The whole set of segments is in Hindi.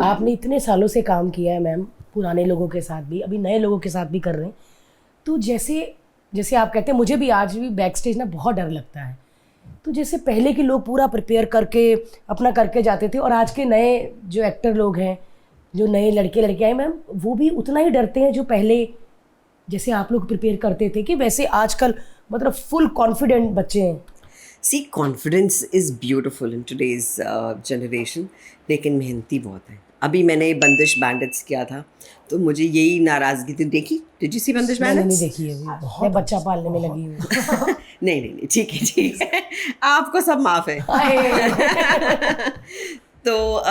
तो आपने इतने सालों से काम किया है मैम, पुराने लोगों के साथ भी, अभी नए लोगों के साथ भी कर रहे हैं, तो जैसे जैसे आप कहते हैं, मुझे भी आज भी बैक स्टेज ना बहुत डर लगता है। तो जैसे पहले के लोग पूरा प्रिपेयर करके अपना करके जाते थे, और आज के नए जो एक्टर लोग हैं, जो नए लड़के लड़के आए मैम, वो भी उतना ही डरते हैं जो पहले जैसे आप लोग प्रिपेयर करते थे, कि वैसे आजकल मतलब फुल कॉन्फिडेंट बच्चे हैं? See confidence is beautiful in today's generation, लेकिन मेहनती बहुत है। अभी मैंने बंदिश बैंडिट्स किया था, तो मुझे यही नाराज़गी थी। देखी, डिड यू सी बंदिश मैंने नहीं बैंडिट्स? देखी है अभी, मैं बच्चा पालने में लगी हूँ। नहीं नहीं नहीं, ठीक है ठीक है, आपको सब माफ़ है। तो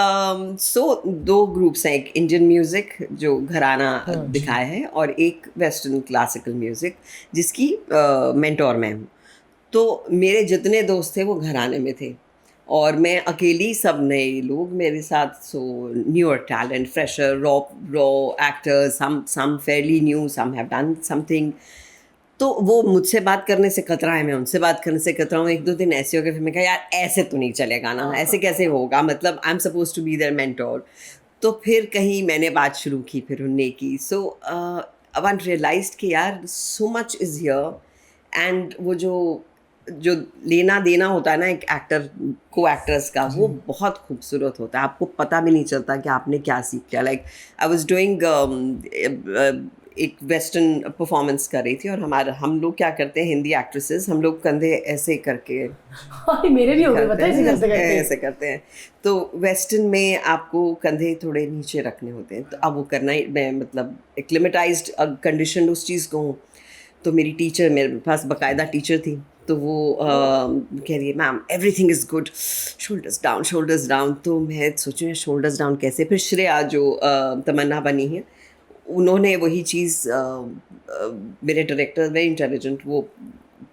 सो दो ग्रुप्स हैं, एक इंडियन म्यूज़िक जो घराना दिखाया है, और एक वेस्टर्न क्लासिकल म्यूज़िक जिसकी मेंटोर मैं हूँ। तो मेरे जितने दोस्त थे वो घराने में थे, और मैं अकेली, सब नए लोग मेरे साथ। So newer talent, fresher, raw raw actors, some fairly new, some have done something. तो वो मुझसे बात करने से कतरा है, मैं उनसे बात करने से कतरा हूँ। एक दो दिन ऐसे हो गए, फिर मैं कहा यार ऐसे तो नहीं चलेगा ना, ऐसे कैसे होगा, मतलब I am suppose to be there mentor. तो फिर कहीं मैंने बात शुरू की, फिर उनने की। सो वन रियलाइज्ड कि यार so much is here, and वो जो लेना देना होता है ना एक एक्टर को एक्टर्स का, वो बहुत खूबसूरत होता है। आपको पता भी नहीं चलता कि आपने क्या सीख लिया। लाइक आई वाज डूइंग एक वेस्टर्न परफॉर्मेंस कर रही थी, और हम लोग क्या करते हैं, हिंदी एक्ट्रेसेस, हम लोग कंधे ऐसे करके मेरे भी हो गए, पता है, ऐसे करते करते ऐसे करते हैं। तो वेस्टर्न में आपको कंधे थोड़े नीचे रखने होते हैं, तो अब वो करना ही, मैं मतलब एक्लिमेटाइज्ड कंडीशन उस चीज़ को हूँ। तो मेरी टीचर, मेरे पास बाकायदा टीचर थी, तो वो कह रही है ma'am everything is good, shoulders down shoulders down. तो मैं सोचूँ शोल्डर्स डाउन कैसे। फिर श्रेया जो तमन्ना बनी है, उन्होंने वही चीज़ मेरे डायरेक्टर वेरी इंटेलिजेंट, वो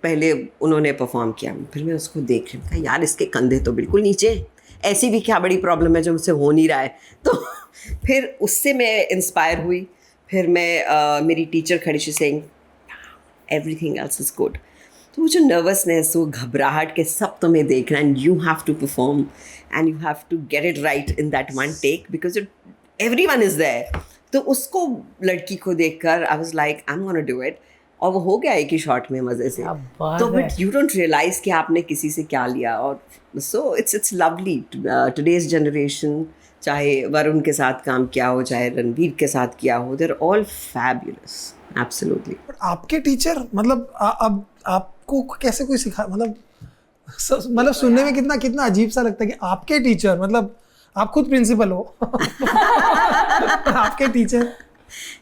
पहले उन्होंने परफॉर्म किया। फिर मैं उसको देख रही हूँ, यार इसके कंधे तो बिल्कुल नीचे, ऐसी भी क्या बड़ी प्रॉब्लम है जो मुझसे हो नहीं रहा है। तो फिर उससे मैं इंस्पायर हुई। फिर मैं मेरी टीचर खड़ी सी saying everything else is good. तो वो जो नर्वसनेस, वो घबराहट के सब तुम्हें देखना, and you have to perform, and you have to get it right in that one take, because everyone is there. तो उसको, लड़की को देखकर I was like I am gonna do it, और वो हो गया एक ही शॉट में मज़े से। तो बट यू डोंट रियलाइज कि आपने किसी से क्या लिया। और so it's lovely today's generation, चाहे वरुण के साथ काम किया हो, चाहे रणवीर के साथ किया हो, they are all fabulous, absolutely. आपके टीचर मतलब अब आपको कैसे कोई सिखा, मतलब सुनने में कितना कितना अजीब सा लगता है कि आपके टीचर, मतलब आप खुद प्रिंसिपल हो आपके टीचर।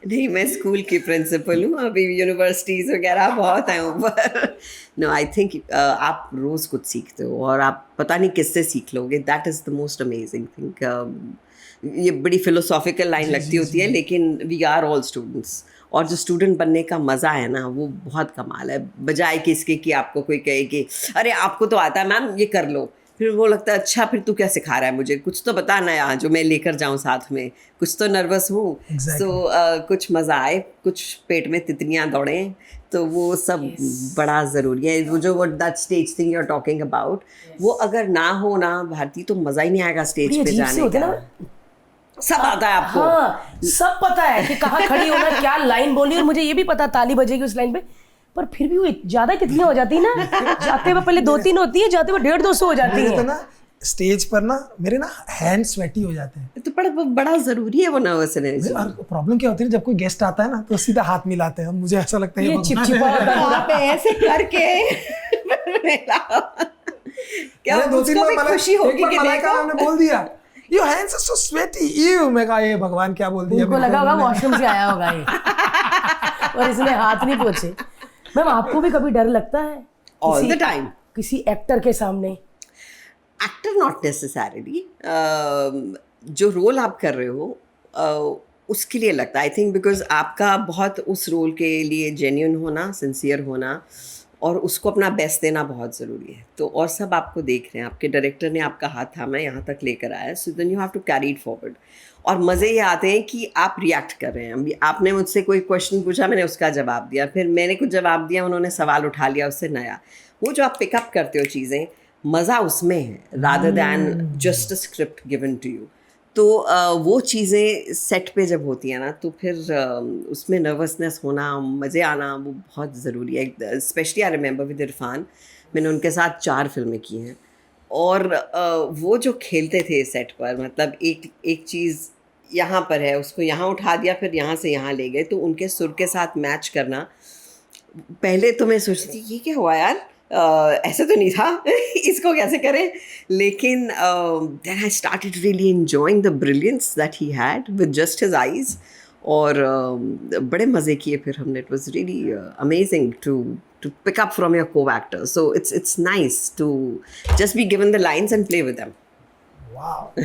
नहीं, मैं स्कूल की प्रिंसिपल हूँ, अभी यूनिवर्सिटीज़ वगैरह बहुत हैं ऊपर। नो, आई थिंक आप रोज़ कुछ सीखते हो, और आप पता नहीं किससे सीख लोगे। That is the most amazing thing. ये बड़ी फिलोसॉफिकल लाइन लगती होती है, लेकिन वी आर ऑल स्टूडेंट्स, और जो स्टूडेंट बनने का मज़ा है ना, वो बहुत कमाल है। बजाय कि इसके कि आपको कोई कहे कि अरे आपको तो आता है मैम, ये कर लो, फिर वो लगता है अच्छा फिर तू क्या सिखा रहा है मुझे, कुछ तो बता नया जो मैं लेकर जाऊँ साथ में। कुछ तो नर्वस हूँ, सो कुछ मज़ा आए, कुछ पेट में तितलियाँ दौड़ें, तो वो सब बड़ा ज़रूरी है। वो जो that stage thing you are talking about, वो अगर ना हो ना भारती, तो मज़ा ही नहीं आएगा स्टेज पे जाने का। सब आता है आपको। हाँ, सब पता है कि कहाँ खड़ी होना, क्या लाइन बोलनी, और मुझे ये भी पता ताली बजेगी उस लाइन पे, पर फिर भी वो ज़्यादा तितलियाँ हो जाती है ना। जाते हुए पहले 2-3 होती है, जाते हुए 150-200 हो जाती है। तो ना स्टेज पर ना मेरे ना हैंड स्वेटी हो जाते हैं। तो बड़ा ज़रूरी है वो नर्वसनेस। प्रॉब्लम क्या होती है, जब कोई गेस्ट आता है ना, तो सीधा हाथ मिलाते हैं, मुझे ऐसा लगता है ये चिपचिपा आप ऐसे करके क्या उसको भी खुशी होगी कि देखो हमने बोल दिया Your hands are so sweaty. Ew, मैं कहा ये भगवान क्या बोल दिया। उनको लगा होगा वॉशरूम से आया होगा ये और इसने हाथ नहीं पोंछे। मैम, आपको भी कभी डर लगता है ऑल द टाइम किसी एक्टर के सामने? एक्टर नॉट नेसेसरीली, जो रोल आप कर रहे हो उसके लिए लगता है, आई थिंक, बिकॉज आपका बहुत उस रोल के लिए जेन्युइन होना, सिंसियर होना, और उसको अपना बेस्ट देना बहुत ज़रूरी है। तो और सब आपको देख रहे हैं, आपके डायरेक्टर ने आपका हाथ थामा, यहाँ तक लेकर आया, so then you have to carry it forward. और मज़े ये आते हैं कि आप रिएक्ट कर रहे हैं। आपने मुझसे कोई क्वेश्चन पूछा, मैंने उसका जवाब दिया, फिर मैंने कुछ जवाब दिया, उन्होंने सवाल उठा लिया उससे नया। वो जो आप पिकअप करते हो चीज़ें, मज़ा उसमें है, rather than just a script given to you. तो वो चीज़ें सेट पे जब होती हैं ना तो फिर उसमें नर्वसनेस होना, मज़े आना वो बहुत ज़रूरी है। Specially I remember with Irfan, मैंने उनके साथ 4 फिल्में की हैं और वो जो खेलते थे सेट पर, मतलब एक एक चीज़ यहाँ पर है, उसको यहाँ उठा दिया, फिर यहाँ से यहाँ ले गए, तो उनके सुर के साथ मैच करना, पहले तो मैं सोचती थी ये क्या हुआ यार, ऐसा तो नहीं था इसको कैसे करें, लेकिन then I started really enjoying the brilliance that he had with just his eyes, और बड़े मज़े किए फिर हमने। It was really amazing to pick up from your co-actors, so it's nice to just be given the lines and play with them. वाह